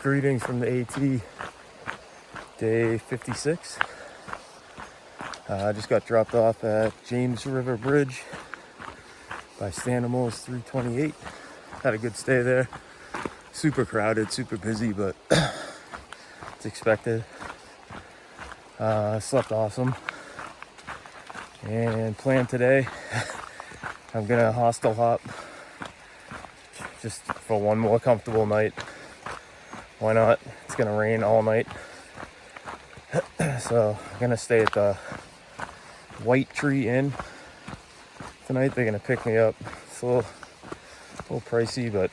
Greetings from the AT, day 56. I just got dropped off at James River Bridge by Stanimals 328. Had a good stay there. Super crowded, super busy, but it's expected. Slept awesome. And plan today, I'm gonna hostel hop just for one more comfortable night. Why not? It's gonna rain all night. So I'm gonna stay at the White Tree Inn tonight. They're gonna pick me up. It's a little pricey, but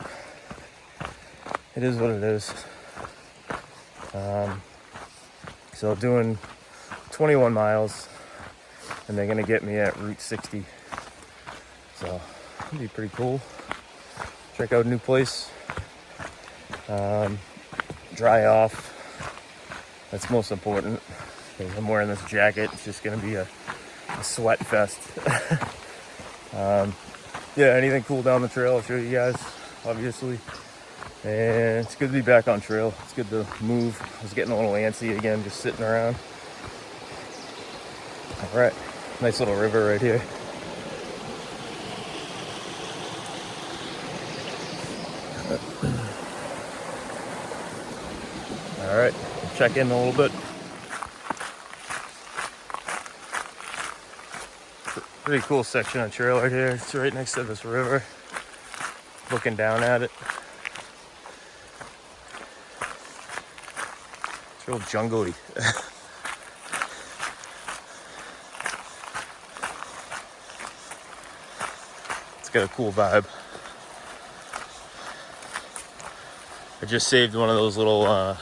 it is what it is. So doing 21 miles, and they're gonna get me at Route 60. So it'll be pretty cool. Check out a new place. Dry off. That's most important. I'm wearing this jacket. It's just gonna be a sweat fest. Yeah, anything cool down the trail, I'll show you guys, obviously. And it's good to be back on trail. It's good to move. I was getting a little antsy again, just sitting around. All right, nice little river right here. All right, check in a little bit. Pretty cool section of trail right here. It's right next to this river. Looking down at it. It's real jungly. It's got a cool vibe. I just saved one of those little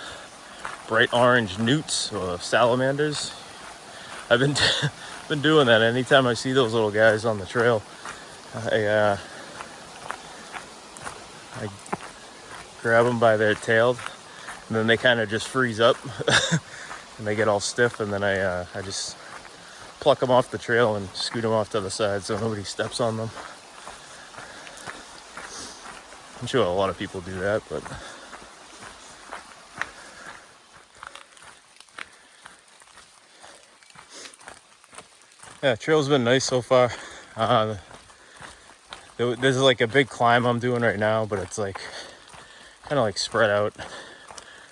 bright orange newts or salamanders. I've been doing that. Anytime I see those little guys on the trail, I grab them by their tail, and then they kind of just freeze up and they get all stiff, and then I just pluck them off the trail and scoot them off to the side so nobody steps on them. I'm sure a lot of people do that, but yeah, trail's been nice so far. There's like a big climb I'm doing right now, but it's like kind of like spread out.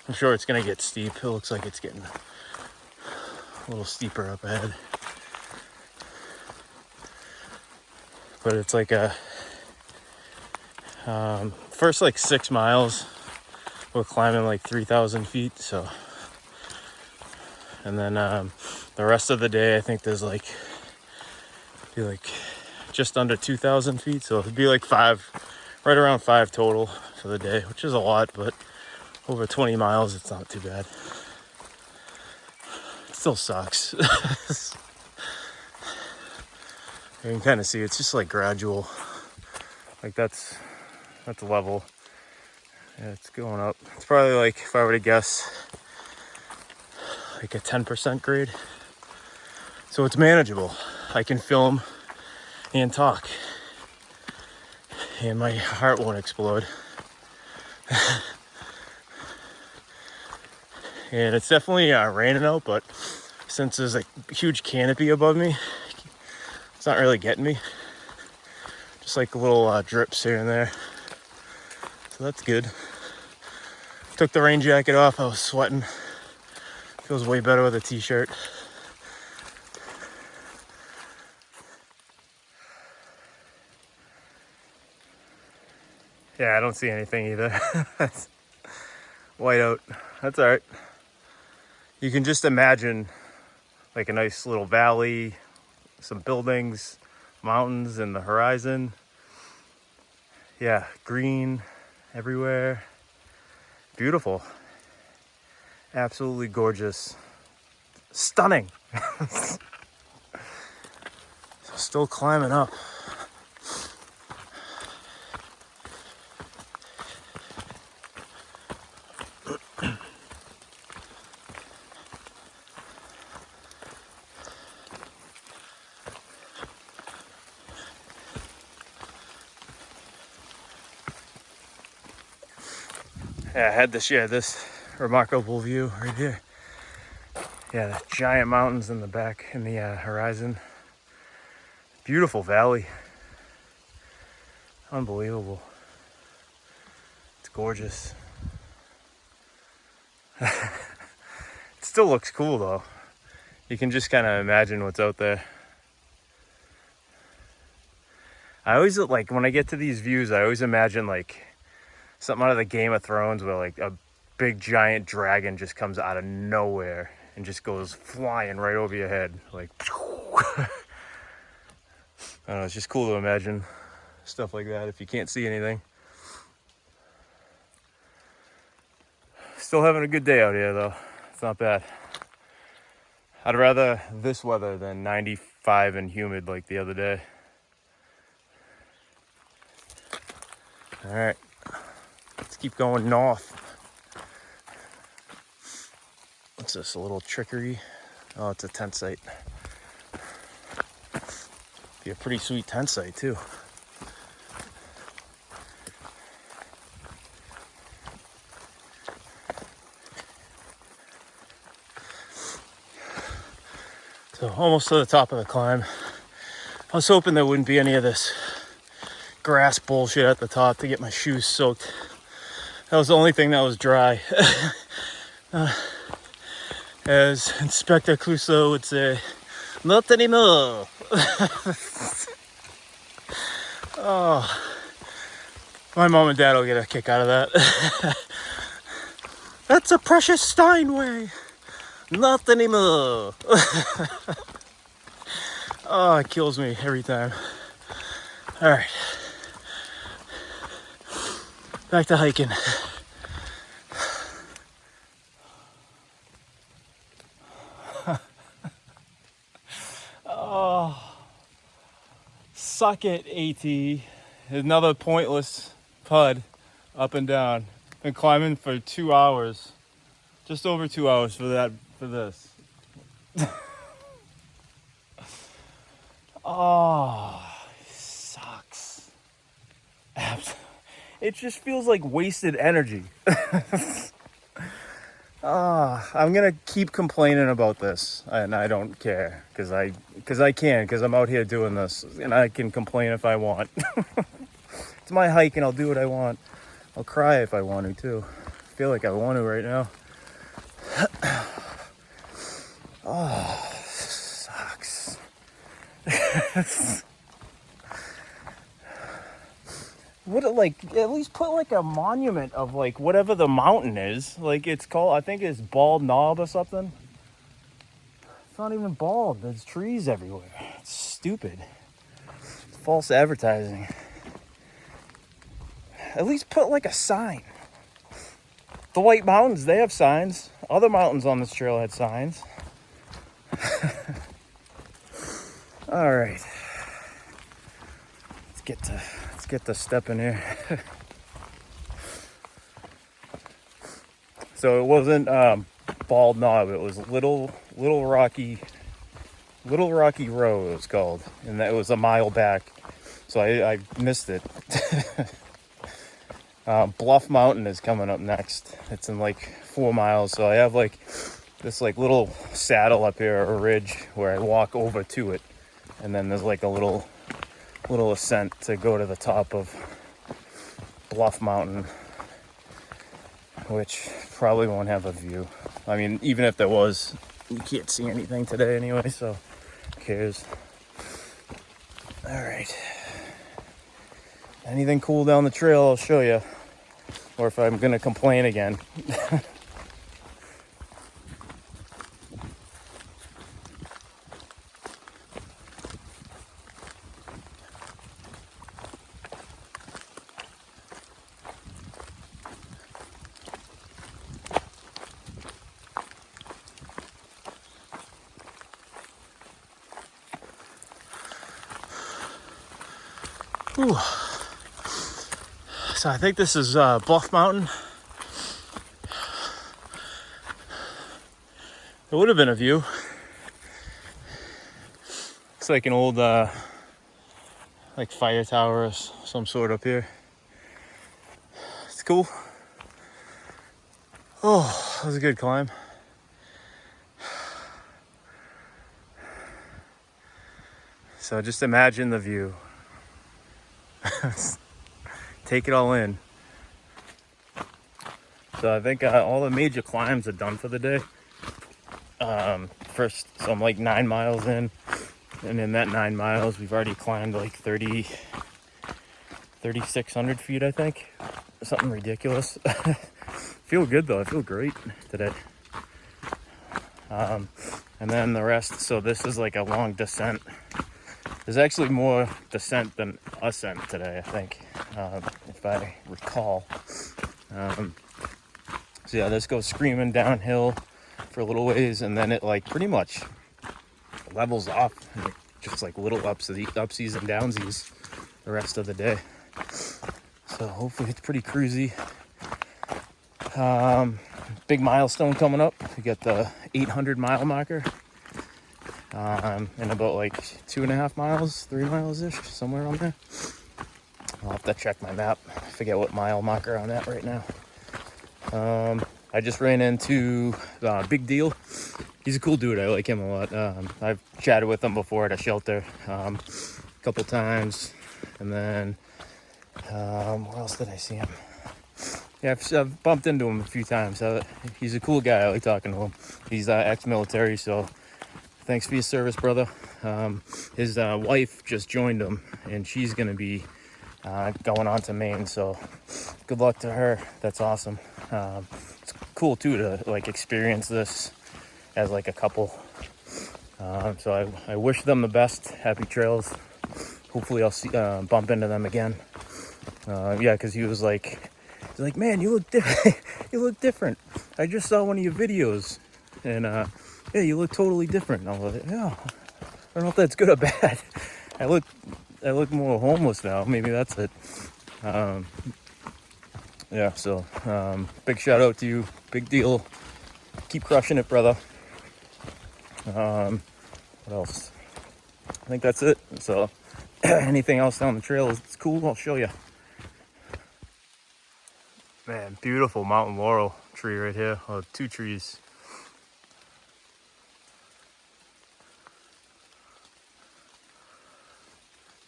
I'm sure it's gonna get steep. It looks like it's getting a little steeper up ahead. But it's like a first like 6 miles, we're climbing like 3,000 feet. So, and then the rest of the day, I think there's like just under 2,000 feet. So it'd be like right around 5 total for the day, which is a lot, but over 20 miles, it's not too bad. It still sucks. You can kind of see it's just like gradual. Like that's level. Yeah, it's going up. It's probably like, if I were to guess, like a 10% grade. So it's manageable. I can film and talk, and my heart won't explode. And it's definitely raining out, but since there's a huge canopy above me, it's not really getting me. Just like little drips here and there. So that's good. Took the rain jacket off. I was sweating. Feels way better with a t-shirt. Yeah, I don't see anything either. White out. That's all right. You can just imagine like a nice little valley, some buildings, mountains, and the horizon. Yeah, green everywhere. Beautiful. Absolutely gorgeous. Stunning. Still climbing up. Yeah, I had this remarkable view right here. Yeah, the giant mountains in the back in the horizon. Beautiful valley. Unbelievable. It's gorgeous. It still looks cool though. You can just kind of imagine what's out there. I always, like, when I get to these views, I always imagine like something out of the Game of Thrones where like a big giant dragon just comes out of nowhere and just goes flying right over your head. Like, I don't know, it's just cool to imagine stuff like that if you can't see anything. Still having a good day out here though. It's not bad. I'd rather this weather than 95 and humid like the other day. All right, let's keep going north. What's this, a little trickery? Oh, it's a tent site. Be a pretty sweet tent site too. So almost to the top of the climb. I was hoping there wouldn't be any of this grass bullshit at the top to get my shoes soaked. That was the only thing that was dry. As Inspector Clouseau would say, not anymore. Oh, my mom and dad will get a kick out of that. That's a precious Steinway. Not anymore. Oh, it kills me every time. All right, back to hiking. Oh, suck it, AT. Another pointless pud up and down. Been climbing for 2 hours, just over 2 hours for this. Oh, sucks. It just feels like wasted energy. I'm gonna keep complaining about this, and I don't care because I'm out here doing this, and I can complain if I want. It's my hike, and I'll do what I want. I'll cry if I want to too. I feel like I want to right now. Oh, sucks. What, like, at least put like a monument of like whatever the mountain is. Like, it's called, I think it's Bald Knob or something. It's not even bald. There's trees everywhere. It's stupid. It's false advertising. At least put like a sign. The White Mountains, they have signs. Other mountains on this trail had signs. All right. Let's get to stepping here. So it wasn't Bald Knob. It was Little Rocky Row. It was called, and that was a mile back. So I missed it. Bluff Mountain is coming up next. It's in like 4 miles. So I have like this like little saddle up here, or a ridge, where I walk over to it, and then there's like a little ascent to go to the top of Bluff Mountain, which probably won't have a view. I mean, even if there was, you can't see anything today anyway, so who cares? All right. Anything cool down the trail, I'll show you. Or if I'm gonna complain again. Ooh. So I think this is Bluff Mountain. It would have been a view. It's like an old like fire tower of some sort up here. It's cool. Oh, that was a good climb. So just imagine the view. Take it all in. So I think all the major climbs are done for the day. First, so I'm like 9 miles in, and in that 9 miles, we've already climbed like 3,600 feet, I think. Something ridiculous. Feel good though, I feel great today. And then the rest, so this is like a long descent. There's actually more descent than ascent today, I think, if I recall. So yeah, this goes screaming downhill for a little ways, and then it like pretty much levels off, just like little upsies and downsies the rest of the day. So hopefully it's pretty cruisy. Big milestone coming up. We got the 800 mile marker in about like 2.5 miles, 3 miles ish, somewhere on there. I'll have to check my map. I forget what mile marker I'm at right now. I just ran into Big Deal. He's a cool dude. I like him a lot. I've chatted with him before at a shelter a couple times. And then, where else did I see him? Yeah, I've bumped into him a few times. He's a cool guy. I like talking to him. He's ex-military, so thanks for your service, brother. His wife just joined him, and she's going to be going on to Maine, so good luck to her. That's awesome. It's cool, too, to like experience this as like a couple. So I wish them the best. Happy trails. Hopefully I'll bump into them again. Yeah, because he was like, man, you look different. You look different. I just saw one of your videos, and yeah, you look totally different. And I was like, yeah, I don't know if that's good or bad. I look more homeless now. Maybe that's it. Yeah. So big shout out to you. Big Deal. Keep crushing it, brother. What else? I think that's it. So anything else down the trail is cool. I'll show you. Man, beautiful mountain laurel tree right here. Oh, 2 trees.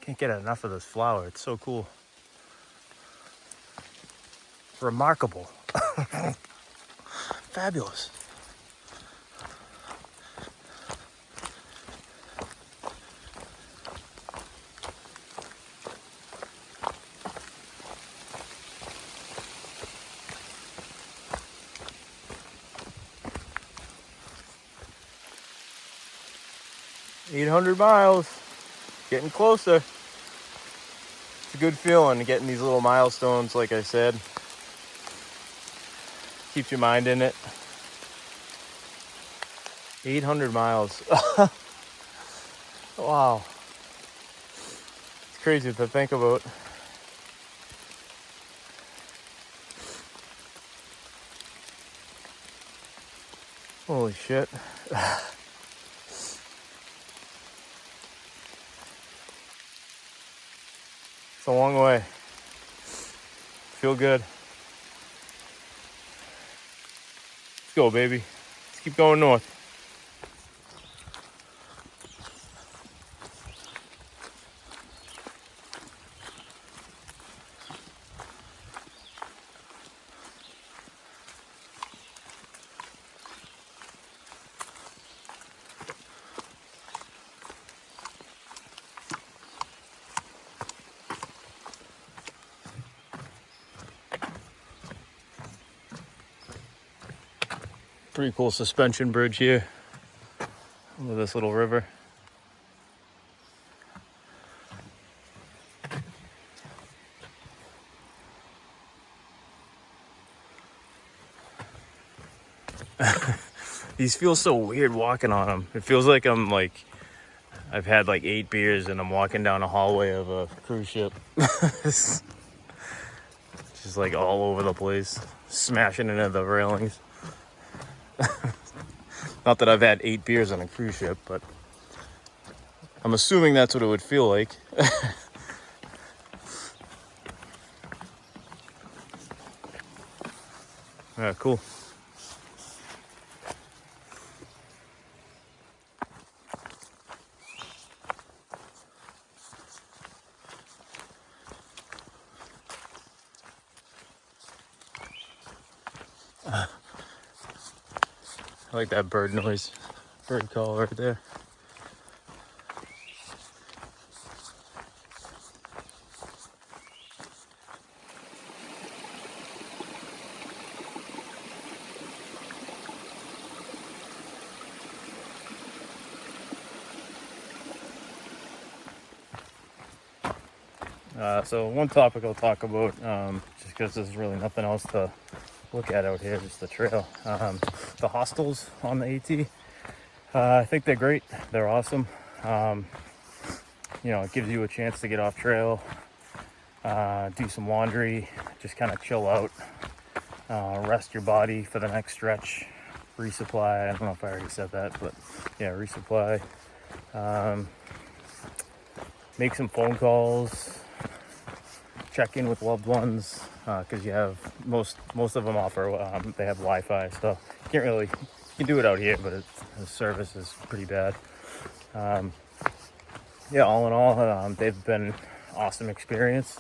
Can't get enough of this flower. It's so cool. Remarkable. Fabulous. $800 miles. Getting closer. It's a good feeling getting these little milestones, like I said. Keeps your mind in it. 800 miles. Wow. It's crazy to think about. Holy shit. It's a long way. Feel good. Let's go, baby. Let's keep going north. Pretty cool suspension bridge here over this little river. These feel so weird walking on them. It feels like I've had like 8 beers and I'm walking down a hallway of a cruise ship. It's just like all over the place, smashing into the railings. Not that I've had 8 beers on a cruise ship, but I'm assuming that's what it would feel like. Yeah, cool. I like that bird noise, bird call right there. So one topic I'll talk about, just because there's really nothing else to look at out here, just the trail. The hostels on the AT, I think they're great. They're awesome. It gives you a chance to get off trail, do some laundry, just kind of chill out, rest your body for the next stretch, resupply. I don't know if I already said that, but yeah, resupply. Make some phone calls, check in with loved ones, because you have most of them offer, they have Wi-Fi, so you can do it out here, but the service is pretty bad. All in all, they've been awesome experience.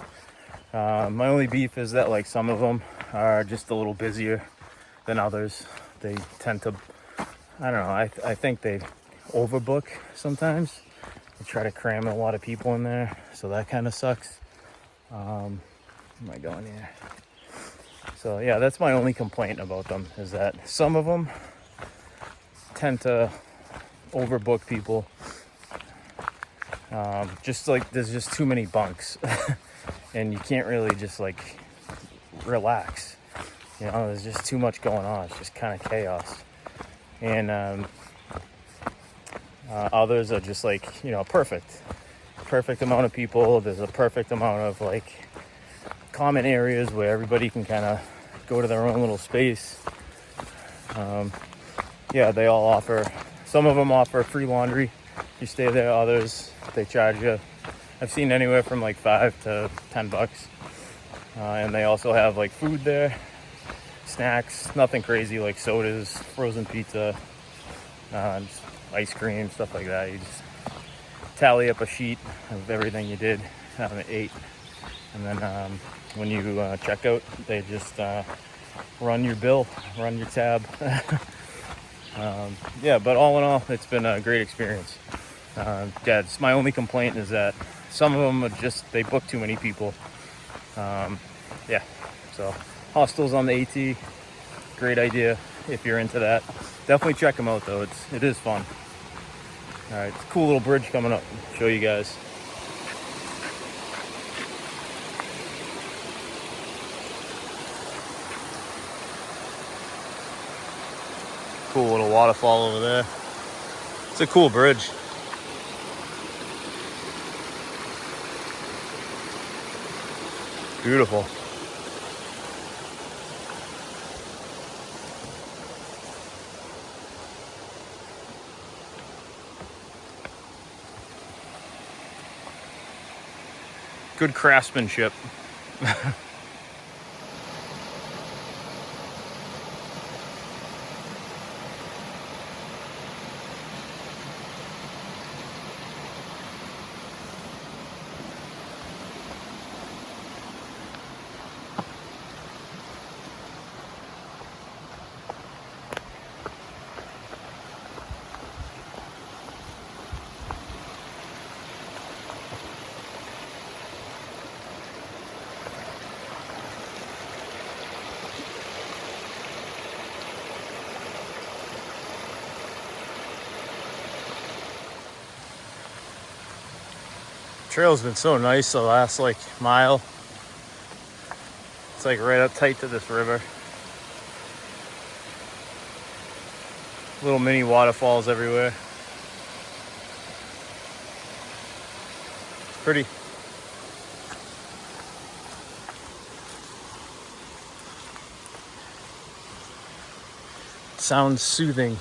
My only beef is that like some of them are just a little busier than others. They tend to, I don't know, I think they overbook sometimes. They try to cram a lot of people in there, so that kind of sucks. Where am I going here? So yeah, that's my only complaint about them, is that some of them tend to overbook people. Just like there's just too many bunks and you can't really just like relax. There's just too much going on. It's just kind of chaos. And others are just like, perfect amount of people. There's a perfect amount of like common areas where everybody can kind of go to their own little space. They all offer, some of them offer free laundry. You stay there. Others, they charge you. I've seen anywhere from like $5 to $10. And they also have like food there, snacks, nothing crazy, like sodas, frozen pizza, just ice cream, stuff like that. You just tally up a sheet of everything you did, at 8. And then when you check out, they just run your bill, run your tab. But all in all, it's been a great experience. It's my only complaint is that some of them are just, they book too many people. So hostels on the AT, great idea if you're into that. Definitely check them out though, it is fun. All right, it's a cool little bridge coming up. I'll show you guys. Cool little waterfall over there. It's a cool bridge. Beautiful. Good craftsmanship. Trail's been so nice the last like mile. It's like right up tight to this river. Little mini waterfalls everywhere. Pretty. Sounds soothing.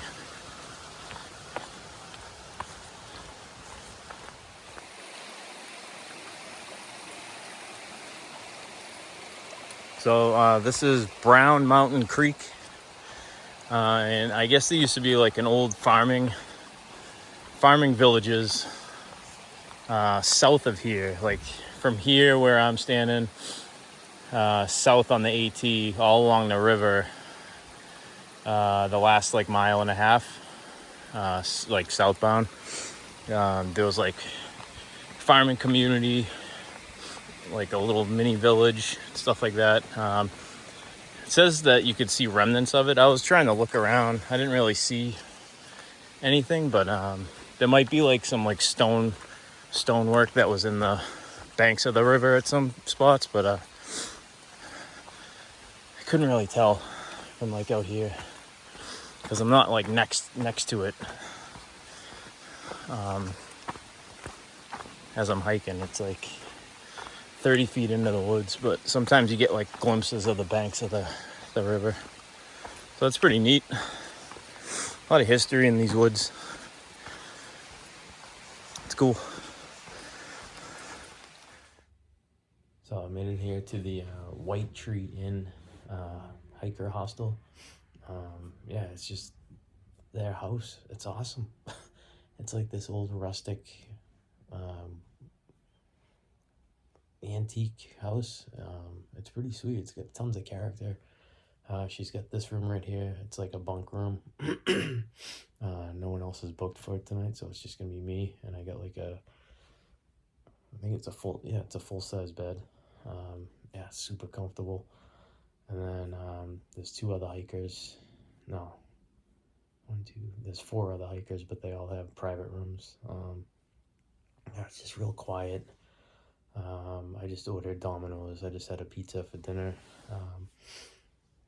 So this is Brown Mountain Creek, and I guess there used to be like an old farming villages south of here, like from here where I'm standing, south on the AT, all along the river. the last like mile and a half, like southbound. There was like farming community, like a little mini village, stuff like that. It says that you could see remnants of it. I was trying to look around. I didn't really see anything, but there might be like some like stonework that was in the banks of the river at some spots, but I couldn't really tell from like out here because I'm not like next to it. As I'm hiking, it's like 30 feet into the woods, but sometimes you get like glimpses of the banks of the river. So it's pretty neat. A lot of history in these woods. It's cool. So I made it here to the White Tree Inn hiker hostel. Yeah, it's just their house. It's awesome. It's like this old rustic antique house. It's pretty sweet. It's got tons of character. She's got this room right here. It's like a bunk room. No one else is booked for it tonight, so it's just gonna be me. And I got like I think it's a full size bed. Yeah, super comfortable. And then there's two other hikers. No, there's four other hikers, but they all have private rooms. Yeah, it's just real quiet. I just ordered Domino's. I just had a pizza for dinner.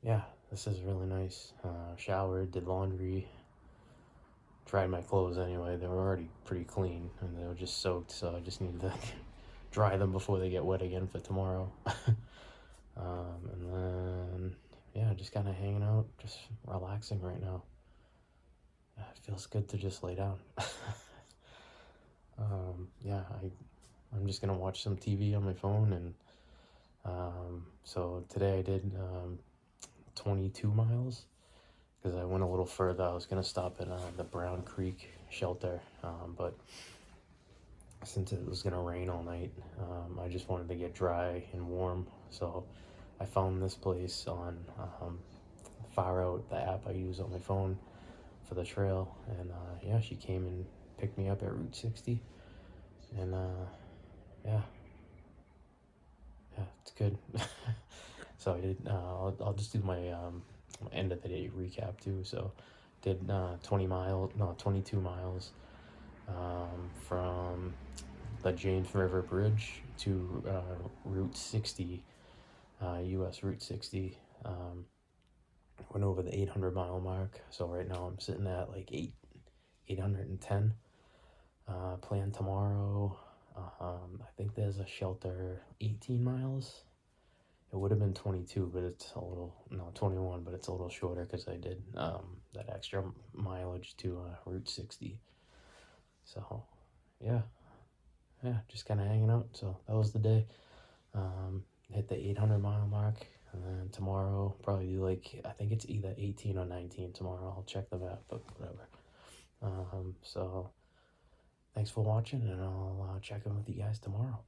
Yeah, this is really nice. Showered, did laundry, dried my clothes anyway. They were already pretty clean and they were just soaked, so I just needed to dry them before they get wet again for tomorrow. And then, yeah, just kind of hanging out, just relaxing right now. It feels good to just lay down. Yeah, I'm just gonna watch some TV on my phone, and so today I did 22 miles because I went a little further. I was gonna stop at the Brown Creek shelter, but since it was gonna rain all night, I just wanted to get dry and warm, so I found this place on Far Out, the app I use on my phone for the trail, and yeah, she came and picked me up at Route 60, and yeah, it's good. So I did. I'll just do my end of the day recap too. So did 22 miles from the James River Bridge to Route 60, US Route 60. Went over the 800 mile mark. So right now I'm sitting at like 810. Plan tomorrow. I think there's a shelter 18 miles. It would have been 22, but it's a little, no, 21, but it's a little shorter because I did that extra mileage to Route 60. So, yeah, just kind of hanging out. So that was the day. Hit the 800 mile mark, and then tomorrow probably do like, I think it's either 18 or 19 tomorrow. I'll check the map, but whatever. So thanks for watching, and I'll check in with you guys tomorrow.